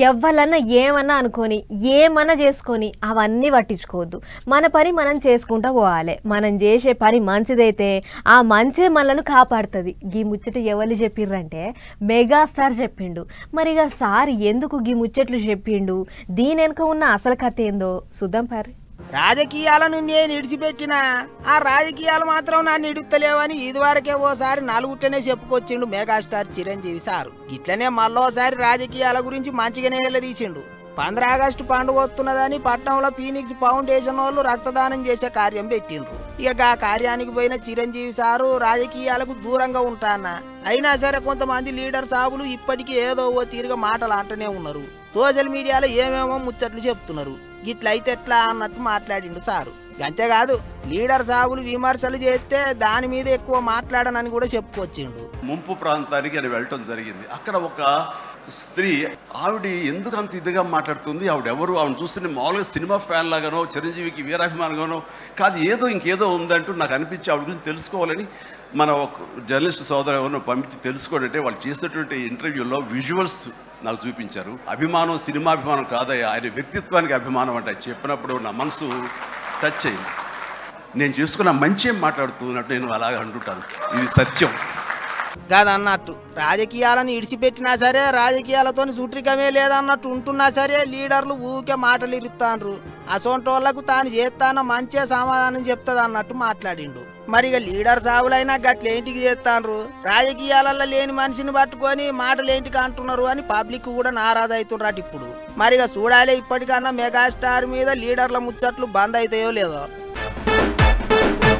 ఎవ్వలన్నా ఏమన్నా అనుకొని ఏమన్నా చేసుకొని అవన్నీ పట్టించుకోవద్దు. మన పని మనం చేసుకుంటూ పోవాలి. మనం చేసే పని మంచిదైతే ఆ మంచే మనల్ని కాపాడుతుంది. గీ ముచ్చట ఎవరు చెప్పిర్రంటే మెగాస్టార్ చెప్పిండు. మరి ఇక సార్ ఎందుకు గీ ముచ్చట్లు చెప్పిండు, దీని వెనుక ఉన్న అసలు కథ ఏందో చూద్దాం పారి. రాజకీయాలను నేను ఇడిచిపెట్టినా ఆ రాజకీయాలు మాత్రం నన్ను ఇడుస్తలేవని ఇదివరకే ఓసారి నలుగుట్టనే చెప్పుకొచ్చిండు మెగాస్టార్ చిరంజీవి సారు. ఇట్లనే మళ్ళోసారి రాజకీయాల గురించి మంచిగానే తీసిండు. 15 ఆగస్టు పండుగ వస్తున్నదని పట్నంలో ఫీనిక్స్ ఫౌండేషన్ వాళ్ళు రక్తదానం చేసే కార్యం పెట్టిండ్రు. ఇక ఆ కార్యానికి పోయిన చిరంజీవి సారు రాజకీయాలకు దూరంగా ఉంటానా, అయినా సరే కొంతమంది లీడర్ సాబులు ఇప్పటికీ ఏదో ఓ తీరుగా మాటలు అంటూనే ఉన్నారు. సోషల్ మీడియాలో ఏమేమో ముచ్చట్లు చెప్తున్నారు. గిట్లయితే ఎట్లా అన్నట్టు మాట్లాడిండు సారు. అంతేకాదు లీడర్ సాబులు విమర్శలు చేస్తే దాని మీద ఎక్కువ మాట్లాడనని కూడా చెప్పుకొచ్చిండు. ముంపు ప్రాంతానికి అని వెళ్ళటం జరిగింది. అక్కడ ఒక స్త్రీ, ఆవిడ ఎందుకు అంత ఇదిగా మాట్లాడుతుంది, ఆవిడెవరు, ఆవిడ చూస్తుంటే మామూలుగా సినిమా ఫ్యాన్ లాగానో చిరంజీవికి వీరాభిమానంగానో కాదు, ఇంకేదో ఉందంటూ నాకు అనిపించి ఆవిడ గురించి తెలుసుకోవాలని మన ఒక జర్నలిస్ట్ సోదరు ఎవరినో పంపించి తెలుసుకోవాలంటే వాళ్ళు చేసినటువంటి ఇంటర్వ్యూలో విజువల్స్ నాకు చూపించారు. అభిమానం సినిమాభిమానం కాదయ్యా, ఆయన వ్యక్తిత్వానికి అభిమానం అంటే చెప్పినప్పుడు నా మనసు టచ్ అయింది. నేను చేసుకున్న మంచి ఏం మాట్లాడుతున్నట్టు నేను అలాగ అంటుంటాను. ఇది సత్యం కాదన్నట్టు రాజకీయాలను ఇడిచిపెట్టినా సరే రాజకీయాలతో సూట్రికమే లేదన్నట్టు ఉంటున్నా సరే లీడర్లు ఊకే మాటలు ఇరుతాండ్రు. అసోంటోళ్లకు తాను చేస్తాన మంచి సమాధానం చెప్తుంది అన్నట్టు మాట్లాడిండు. మరి ఇక లీడర్ సాగులైనా గట్లేంటికి చేస్తాండ్రు, రాజకీయాలలో లేని మనిషిని పట్టుకొని మాటలేంటికి అంటున్నారు అని పబ్లిక్ కూడా నారాజు అవుతుండ్రట ఇప్పుడు. మరిగా చూడాలి ఇప్పటికన్నా మెగాస్టార్ మీద లీడర్ల ముచ్చట్లు బంద్ అవుతాయో లేదో.